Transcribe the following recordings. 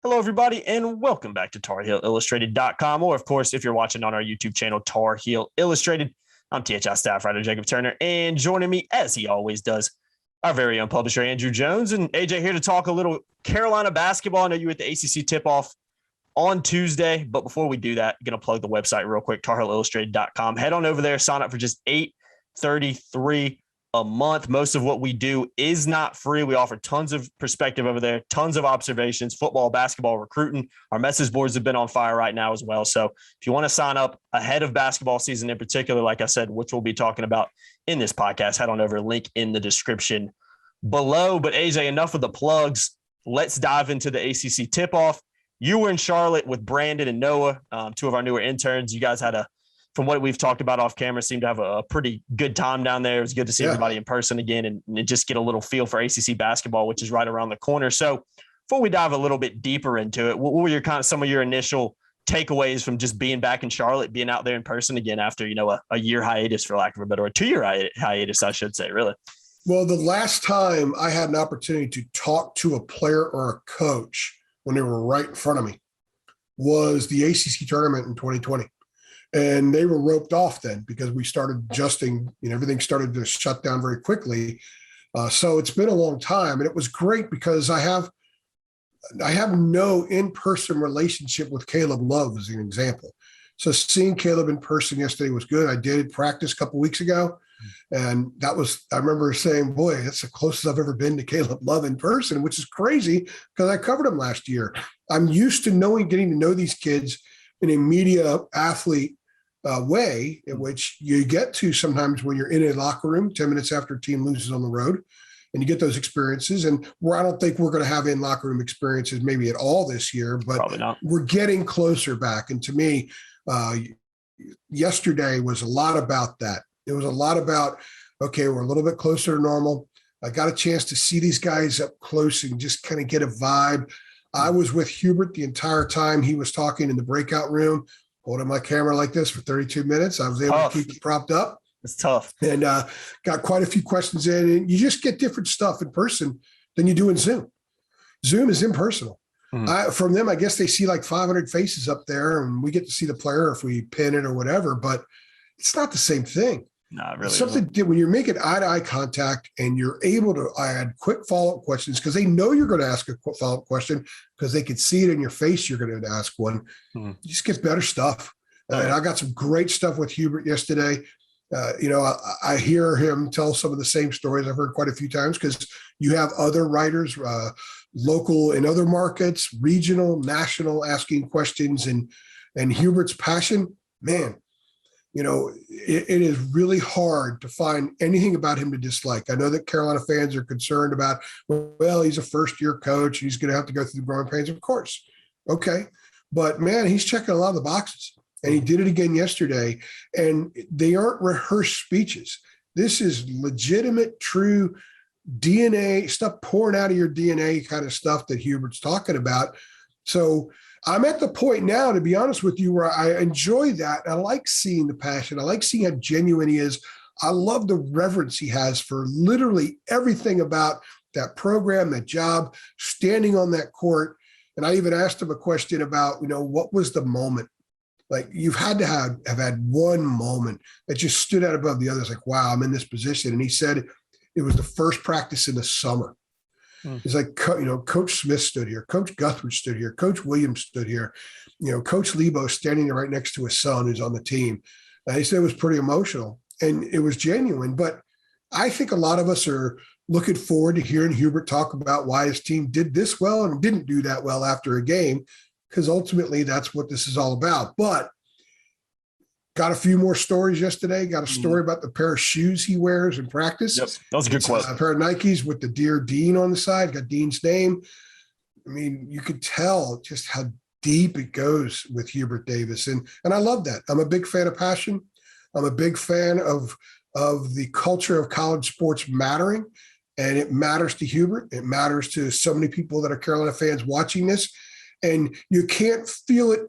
Hello, everybody, and welcome back to TarHeelIllustrated.com, or, of course, if you're watching on our YouTube channel, Tar Heel Illustrated. I'm THI staff writer Jacob Turner, and joining me, as he always does, our very own publisher, Andrew Jones. And AJ here to talk a little Carolina basketball. I know you were at the ACC Tipoff on Tuesday, but before we do that, I'm going to plug the website real quick, TarHeelIllustrated.com. Head on over there, sign up for just $8.33 a month. Most of what we do is not free. We offer tons of perspective over there, tons of observations, football, basketball, recruiting. Our message boards have been on fire right now as well. So if you want to sign up ahead of basketball season in particular, like I said, which we'll be talking about in this podcast, head on over, link in the description below. But AJ, enough of the plugs. Let's dive into the ACC tip-off. You were in Charlotte with Brandon and Noah, two of our newer interns. You guys had from what we've talked about off camera, seemed to have a pretty good time down there. It was good to see everybody in person again and just get a little feel for ACC basketball, which is right around the corner. So before we dive a little bit deeper into it, what were some of your initial takeaways from just being back in Charlotte, being out there in person again after, a year hiatus, for lack of a better word, 2-year hiatus, I should say, really? Well, the last time I had an opportunity to talk to a player or a coach when they were right in front of me was the ACC tournament in 2020. And they were roped off then because we started adjusting, everything started to shut down very quickly. So it's been a long time, and it was great because I have no in-person relationship with Caleb Love as an example. So seeing Caleb in person yesterday was good. I did practice a couple of weeks ago, and I remember saying, boy, that's the closest I've ever been to Caleb Love in person, which is crazy because I covered him last year. I'm used to getting to know these kids in a media athlete way in which you get to sometimes when you're in a locker room 10 minutes after a team loses on the road, and you get those experiences. And where I don't think we're going to have in locker room experiences maybe at all this year, but we're getting closer back. And to me, yesterday was a lot about that. It was a lot about, okay, we're a little bit closer to normal. I got a chance to see these guys up close and just kind of get a vibe. I was with Hubert the entire time he was talking in the breakout room, holding my camera like this for 32 minutes. I was able to keep it propped up. It's tough. And got quite a few questions in. And you just get different stuff in person than you do in Zoom. Zoom is impersonal. Mm-hmm. From them, I guess they see like 500 faces up there, and we get to see the player if we pin it or whatever, but it's not the same thing. No, really. It's something when you're making eye-to-eye contact and you're able to add quick follow-up questions because they know you're going to ask a quick follow-up question because they can see it in your face. You're going to ask one. Mm-hmm. You just get better stuff. And I got some great stuff with Hubert yesterday. I hear him tell some of the same stories I've heard quite a few times because you have other writers, local in other markets, regional, national, asking questions, and Hubert's passion, man. It is really hard to find anything about him to dislike. I know that Carolina fans are concerned about, well, he's a first-year coach. He's going to have to go through the growing pains, of course. Okay. But, man, he's checking a lot of the boxes. And he did it again yesterday. And they aren't rehearsed speeches. This is legitimate, true DNA, stuff pouring out of your DNA kind of stuff that Hubert's talking about. So I'm at the point now, to be honest with you, where I enjoy that. I like seeing the passion. I like seeing how genuine he is. I love the reverence he has for literally everything about that program, that job, standing on that court. And I even asked him a question about, what was the moment? Like, you've had to have had one moment that just stood out above the others. Like, wow, I'm in this position. And he said it was the first practice in the summer. It's like, Coach Smith stood here, Coach Guthridge stood here, Coach Williams stood here, Coach Lebo standing there right next to his son who's on the team. He said it was pretty emotional and it was genuine. But I think a lot of us are looking forward to hearing Hubert talk about why his team did this well and didn't do that well after a game, because ultimately that's what this is all about. But got a few more stories yesterday. Got a story about the pair of shoes he wears in practice. Yep, that was a good quote. A pair of Nikes with the Dear Dean on the side. Got Dean's name. I mean, you could tell just how deep it goes with Hubert Davis. And I love that. I'm a big fan of passion. I'm a big fan of the culture of college sports mattering. And it matters to Hubert. It matters to so many people that are Carolina fans watching this. And you can't feel it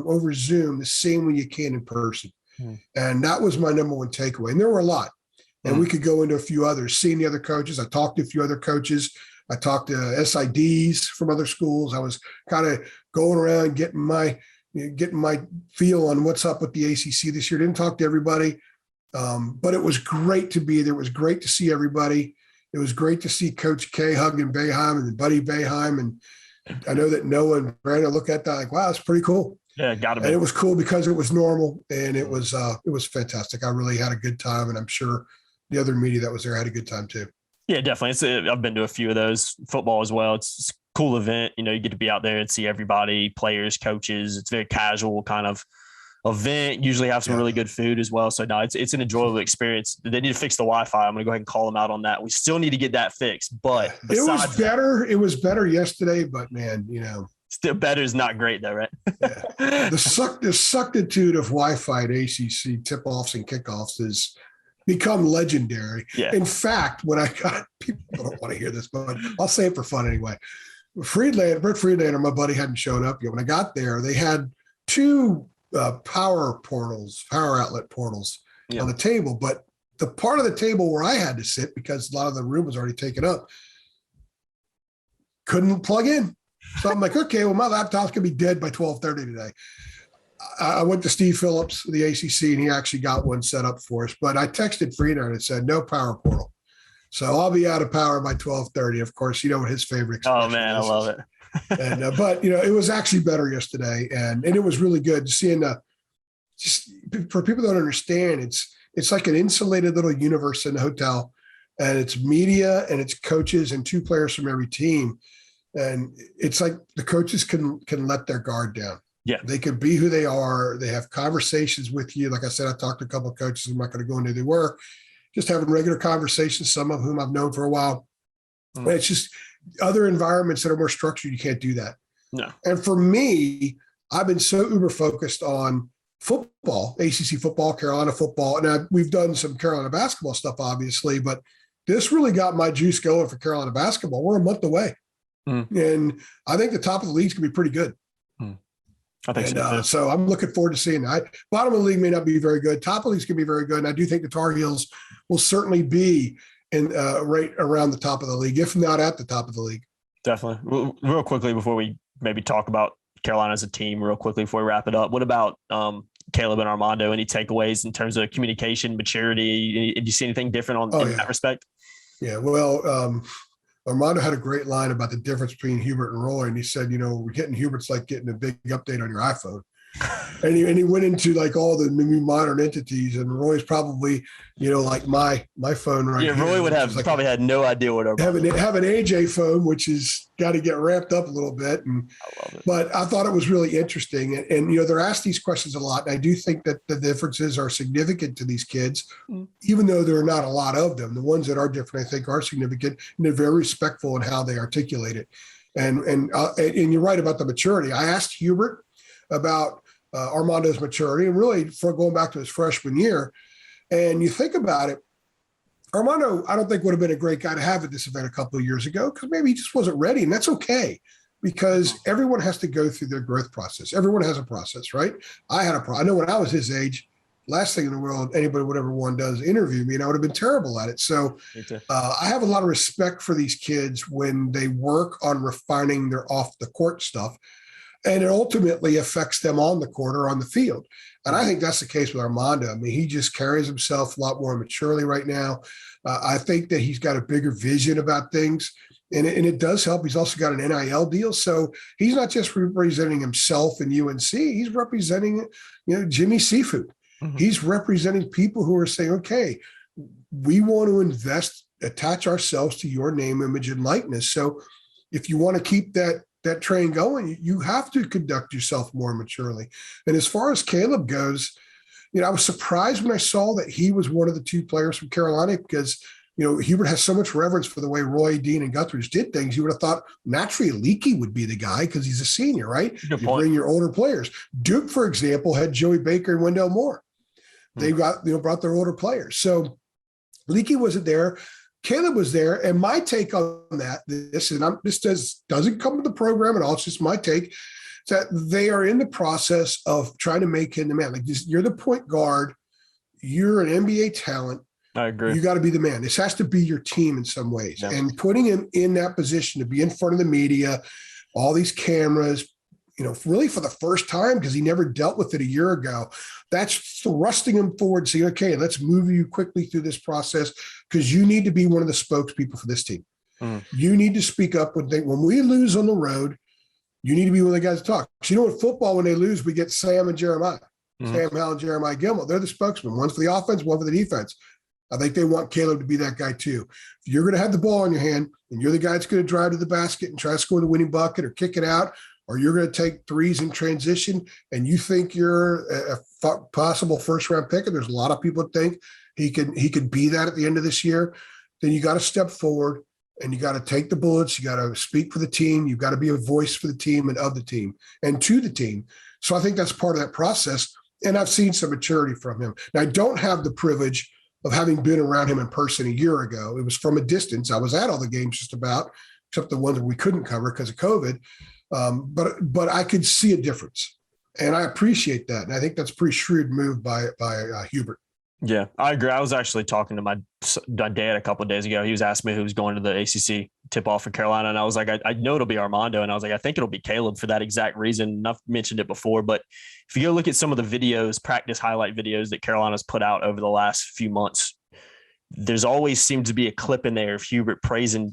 over Zoom the same way you can in person. And that was my number one takeaway. And there were a lot. And we could go into a few others, seeing the other coaches. I talked to a few other coaches. I talked to SIDs from other schools. I was kind of going around getting my feel on what's up with the ACC this year. Didn't talk to everybody, but it was great to be there. It was great to see everybody. It was great to see Coach K hugging Boeheim and Buddy Boeheim. And I know that Noah and Brandon look at that like, wow, it's pretty cool. Yeah, got to be. And it was cool because it was normal, and it was fantastic. I really had a good time, and I'm sure the other media that was there had a good time too. Yeah, definitely. I've been to a few of those. Football as well. It's a cool event. You get to be out there and see everybody, players, coaches. It's a very casual kind of event. Usually have some really good food as well. So no, it's an enjoyable experience. They need to fix the Wi-Fi. I'm going to go ahead and call them out on that. We still need to get that fixed, but it was better. It was better yesterday, but man, still better is not great though, right? Yeah. The suctitude of Wi-Fi at ACC tip-offs and kickoffs has become legendary. Yeah. In fact, when I got, people don't want to hear this, but I'll say it for fun anyway. Brett Friedlander, my buddy, hadn't shown up yet. When I got there, they had two power outlet portals on the table, but the part of the table where I had to sit, because a lot of the room was already taken up, couldn't plug in. So I'm like, okay, well, my laptop's gonna be dead by 12:30 today. I went to Steve Phillips, the ACC, and he actually got one set up for us. But I texted Frieda and it said no power portal, so I'll be out of power by 12:30. Of course, you know what his favorite expression is. Oh man, I love it. And but it was actually better yesterday, and it was really good seeing just for people that don't understand, it's like an insulated little universe in the hotel, and it's media and it's coaches and two players from every team. And it's like the coaches can let their guard down. Yeah. They can be who they are. They have conversations with you. Like I said, I talked to a couple of coaches. I'm not going to go into who they were, just having regular conversations, some of whom I've known for a while. And it's just other environments that are more structured. You can't do that. No. And for me, I've been so uber focused on football, ACC football, Carolina football. And we've done some Carolina basketball stuff, obviously, but this really got my juice going for Carolina basketball. We're a month away. And I think the top of the league's going to be pretty good. I think so I'm looking forward to seeing that. Bottom of the league may not be very good. Top of the league's going to be very good. And I do think the Tar Heels will certainly be in right around the top of the league, if not at the top of the league. Definitely. Real quickly, before we maybe talk about Carolina as a team, real quickly before we wrap it up, what about Caleb and Armando? Any takeaways in terms of communication, maturity? Did you see anything different in that respect? Yeah, well, Armando had a great line about the difference between Hubert and Roy. And he said, getting Hubert's like getting a big update on your iPhone. And he went into like all the new modern entities, and Roy's probably, like my phone right here. Yeah, Roy would have probably had no idea what have an AJ phone, which is got to get ramped up a little bit. But I thought it was really interesting. And they're asked these questions a lot. And I do think that the differences are significant to these kids, even though there are not a lot of them. The ones that are different, I think, are significant, and they're very respectful in how they articulate it. And you're right about the maturity. I asked Hubert about Armando's maturity, and really for going back to his freshman year. And you think about it, Armando, I don't think would have been a great guy to have at this event a couple of years ago, because maybe he just wasn't ready. And that's okay, because everyone has to go through their growth process. Everyone has a process, right? I know when I was his age, last thing in the world anybody would ever want does interview me, and I would have been terrible at it. So I have a lot of respect for these kids when they work on refining their off the court stuff. And it ultimately affects them on the court or on the field. And I think that's the case with Armando. I mean, he just carries himself a lot more maturely right now. I think that he's got a bigger vision about things, and it does help. He's also got an NIL deal. So he's not just representing himself and UNC. He's representing, Jimmy Seafood. He's representing people who are saying, okay, we want to attach ourselves to your name, image, and likeness. So if you want to keep that train going, you have to conduct yourself more maturely. And as far as Caleb goes, I was surprised when I saw that he was one of the two players from Carolina, because, Hubert has so much reverence for the way Roy, Dean, and Guthridge did things. You would have thought naturally Leakey would be the guy because he's a senior, right? Bring your older players. Duke, for example, had Joey Baker and Wendell Moore. They got, brought their older players. So Leakey wasn't there. Caleb was there, and my take on this doesn't come to the program at all. It's just my take, that they are in the process of trying to make him the man. Like, you're the point guard, you're an NBA talent. I agree. You got to be the man. This has to be your team in some ways. Yeah. And putting him in that position to be in front of the media, all these cameras, really for the first time, because he never dealt with it a year ago, that's thrusting him forward, saying, okay, let's move you quickly through this process because you need to be one of the spokespeople for this team. You need to speak up when we lose on the road. You need to be one of the guys to talk. In football, when they lose, we get Sam and Jeremiah. Sam Howell and Jeremiah Gilmore. They're the spokesmen. One's for the offense, one for the defense. I think they want Caleb to be that guy too. If you're going to have the ball in your hand and you're the guy that's going to drive to the basket and try to score the winning bucket or kick it out, or you're going to take threes in transition and you think you're a possible first-round pick, and there's a lot of people that think he could be that at the end of this year, then you got to step forward and you got to take the bullets. You got to speak for the team. You've got to be a voice for the team and of the team and to the team. So I think that's part of that process. And I've seen some maturity from him. Now, I don't have the privilege of having been around him in person a year ago. It was from a distance. I was at all the games just about, except the ones that we couldn't cover because of COVID. But I could see a difference, and I appreciate that. And I think that's a pretty shrewd move by Hubert. Yeah, I agree. I was actually talking to my dad a couple of days ago. He was asking me who's going to the ACC tip-off for Carolina, and I was like, I know it'll be Armando, and I was like, I think it'll be Caleb for that exact reason. And I've mentioned it before, but if you go look at some of the videos, practice highlight videos that Carolina's put out over the last few months, there's always seemed to be a clip in there of Hubert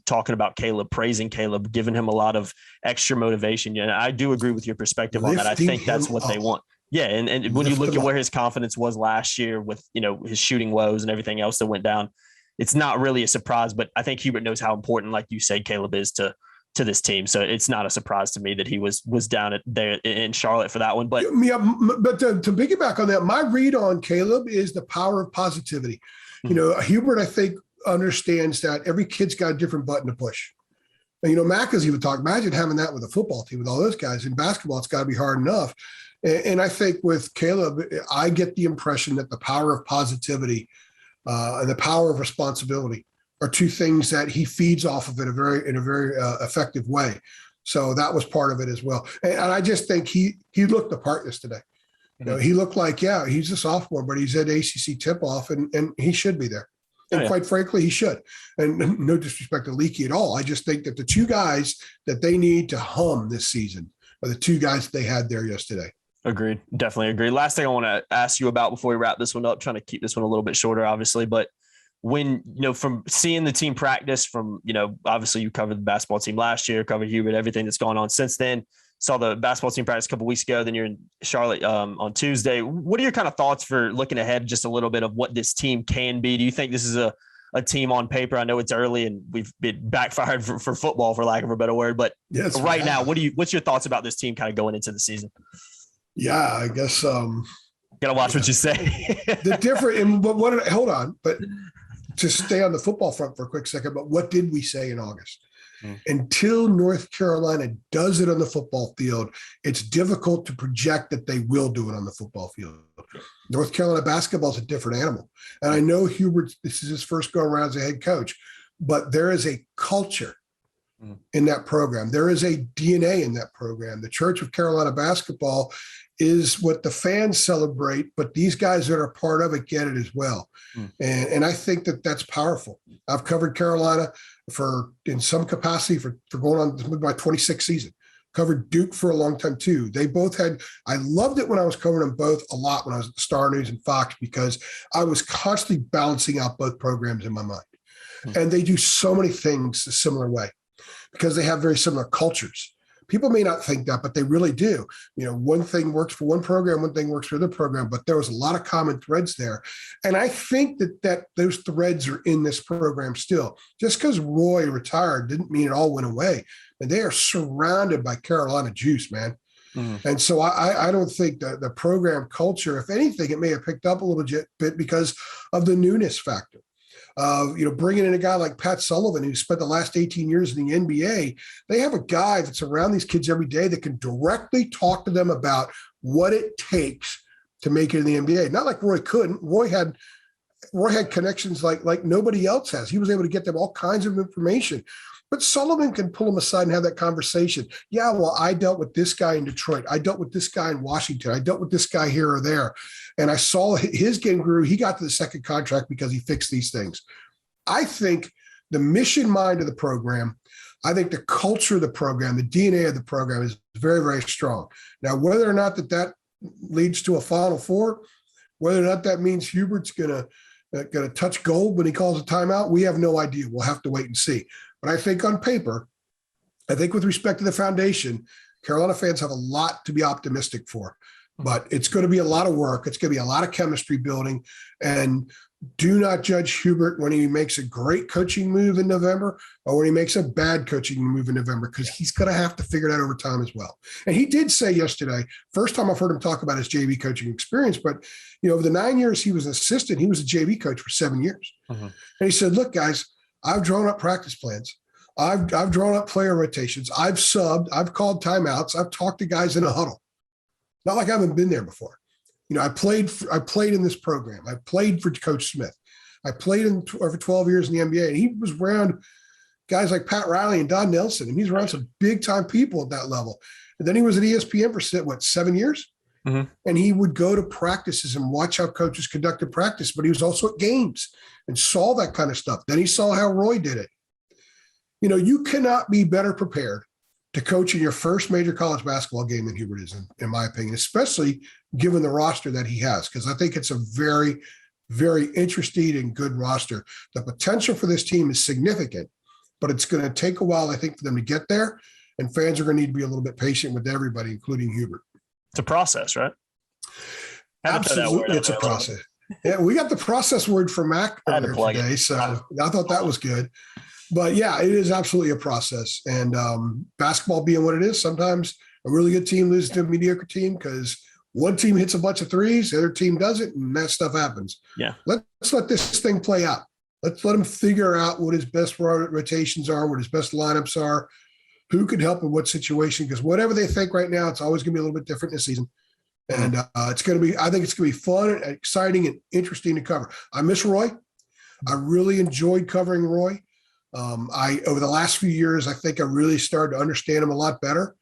talking about Caleb, praising Caleb, giving him a lot of extra motivation. And I do agree with your perspective on that. I think that's what they want. Yeah. And when you look at where his confidence was last year with, his shooting woes and everything else that went down, it's not really a surprise, but I think Hubert knows how important, like you say, Caleb is to this team. So it's not a surprise to me that he was down there in Charlotte for that one. But yeah, but to piggyback on that, my read on Caleb is the power of positivity. Hubert, I think, understands that every kid's got a different button to push. And, Mac has even talked, imagine having that with a football team with all those guys. In basketball, it's got to be hard enough. And I think with Caleb, I get the impression that the power of positivity and the power of responsibility are two things that he feeds off of in a very effective way. So that was part of it as well. And I just think he looked the part today. He looked like, he's a sophomore, but he's at ACC tip-off, and he should be there. And quite frankly, he should. And no disrespect to Leaky at all. I just think that the two guys that they need to hum this season are the two guys that they had there yesterday. Agreed. Definitely agree. Last thing I want to ask you about before we wrap this one up, trying to keep this one a little bit shorter, obviously, but when, from seeing the team practice from, obviously you covered the basketball team last year, covered Hubert, everything that's gone on since then, saw the basketball team practice a couple of weeks ago, then you're in Charlotte on Tuesday. What are your kind of thoughts for looking ahead just a little bit of what this team can be? Do you think this is a team on paper? I know it's early and we've been backfired for football, for lack of a better word, but now, what's your thoughts about this team kind of going into the season? Yeah, I guess. Gotta watch what you say. The different, hold on, but to stay on the football front for a quick second, but what did we say in August? Until North Carolina does it on the football field, it's difficult to project that they will do it on the football field. North Carolina basketball is a different animal. And I know Hubert, this is his first go around as a head coach, but there is a culture in that program. There is a DNA in that program. The Church of Carolina basketball is what the fans celebrate, but these guys that are part of it get it as well. And I think that that's powerful. I've covered Carolina in some capacity for going on my 26th season. Covered Duke for a long time too. They both I loved it when I was covering them both a lot when I was at the Star News and Fox, because I was constantly balancing out both programs in my mind. And they do so many things a similar way because they have very similar cultures. People may not think that, but they really do. One thing works for one program, one thing works for the other program, but there was a lot of common threads there. And I think that those threads are in this program still. Just because Roy retired didn't mean it all went away. And they are surrounded by Carolina juice, man. And so I don't think that the program culture, if anything, it may have picked up a little bit because of the newness factor. Bringing in a guy like Pat Sullivan, who spent the last 18 years in the NBA, they have a guy that's around these kids every day that can directly talk to them about what it takes to make it in the NBA. Not like Roy couldn't. Roy had connections like nobody else has. He was able to get them all kinds of information. But Sullivan can pull him aside and have that conversation. Yeah, well, I dealt with this guy in Detroit. I dealt with this guy in Washington. I dealt with this guy here or there. And I saw his game grew. He got to the second contract because he fixed these things. I think the mission mind of the program, I think the culture of the program, the DNA of the program is very, very strong. Now, whether or not that leads to a Final Four, whether or not that means Hubert's going to touch gold when he calls a timeout, we have no idea. We'll have to wait and see. But I think on paper, I think with respect to the foundation, Carolina fans have a lot to be optimistic for. But it's going to be a lot of work. It's going to be a lot of chemistry building. And do not judge Hubert when he makes a great coaching move in November or when he makes a bad coaching move in November, because he's going to have to figure it out over time as well. And he did say yesterday, first time I've heard him talk about his JV coaching experience, but over the 9 years he was an assistant, he was a JV coach for 7 years. And he said, look, guys, I've drawn up practice plans. I've drawn up player rotations. I've subbed. I've called timeouts. I've talked to guys in a huddle. Not like I haven't been there before. I played in this program. I played for Coach Smith. I played for 12 years in the NBA, and he was around guys like Pat Riley and Don Nelson, and he's around some big-time people at that level. And then he was at ESPN for 7 years? And he would go to practices and watch how coaches conducted practice, but he was also at games and saw that kind of stuff. Then he saw how Roy did it. You cannot be better prepared to coach in your first major college basketball game than Hubert is, in my opinion, especially given the roster that he has, because I think it's a very, very interesting and good roster. The potential for this team is significant, but it's going to take a while, I think, for them to get there, and fans are going to need to be a little bit patient with everybody, including Hubert. It's a process, right? Absolutely, it's a process. Yeah, we got the process word from Mac earlier today, so I thought that was good. But yeah, it is absolutely a process. And basketball being what it is, sometimes a really good team loses to a mediocre team because one team hits a bunch of threes, the other team doesn't, and that stuff happens. Yeah. Let's let this thing play out. Let's let him figure out what his best rotations are, what his best lineups are, who can help in what situation, because whatever they think right now, it's always going to be a little bit different this season. And it's going to be, I think it's going to be fun and exciting and interesting to cover. I miss Roy. I really enjoyed covering Roy. Over the last few years, I think I really started to understand him a lot better.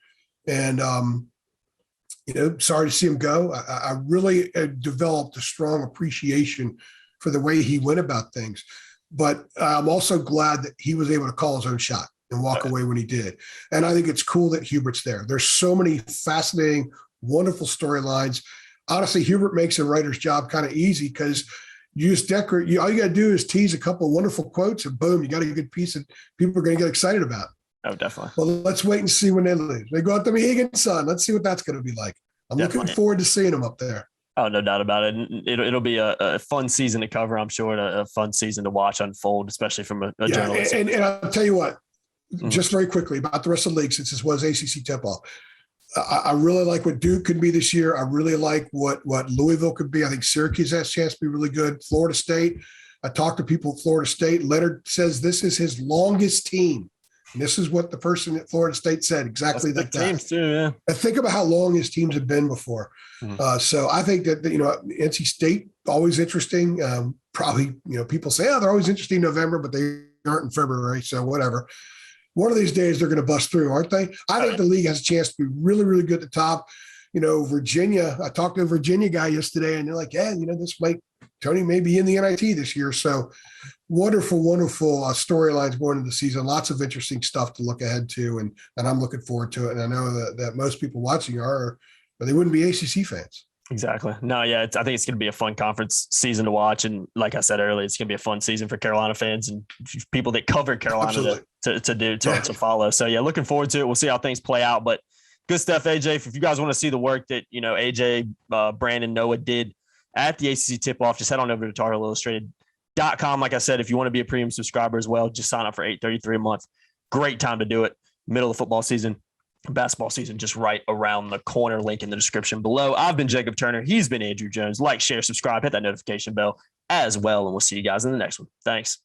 And, sorry to see him go. I really developed a strong appreciation for the way he went about things. But I'm also glad that he was able to call his own shot and walk away when he did. And I think it's cool that Hubert's there. There's so many fascinating, wonderful storylines. Honestly, Hubert makes a writer's job kind of easy because you just decorate. All you got to do is tease a couple of wonderful quotes, and boom, you got a good piece that people are going to get excited about. Oh, definitely. Well, let's wait and see when they lose. They go out to Mohegan Sun. Let's see what that's going to be like. I'm looking forward to seeing them up there. Oh, no doubt about it. It'll be a fun season to cover, I'm sure, and a fun season to watch unfold, especially from a journalist. And I'll tell you what, just very quickly about the rest of the league, since this was ACC Tipoff. I really like what Duke could be this year. I really like what Louisville could be. I think Syracuse has a chance to be really good. Florida State. I talked to people at Florida State. Leonard says this is his longest team. And this is what the person at Florida State said, exactly like that. Teams too, yeah. And think about how long his teams have been before. So I think that, NC State, always interesting. Probably, people say, they're always interesting in November, but they aren't in February. So whatever. One of these days they're going to bust through, aren't they? I think the league has a chance to be really, really good at the top. Virginia, I talked to a Virginia guy yesterday, and they're like, Tony may be in the NIT this year. So wonderful, wonderful storylines going into the season. Lots of interesting stuff to look ahead to. And I'm looking forward to it. And I know that most people watching are, but they wouldn't be ACC fans. Exactly. No, yeah, I think it's going to be a fun conference season to watch. And like I said earlier, it's going to be a fun season for Carolina fans and people that cover Carolina to follow. So, yeah, looking forward to it. We'll see how things play out. But good stuff, AJ. If you guys want to see the work that, AJ, Brandon, Noah did at the ACC Tipoff, just head on over to TarHillIllustrated.com. Like I said, if you want to be a premium subscriber as well, just sign up for $8.33 a month. Great time to do it. Middle of the football season. Basketball season just right around the corner. Link in the description below. I've been Jacob Turner. He's been Andrew Jones. Like, share, subscribe, hit that notification bell as well, and we'll see you guys in the next one. Thanks.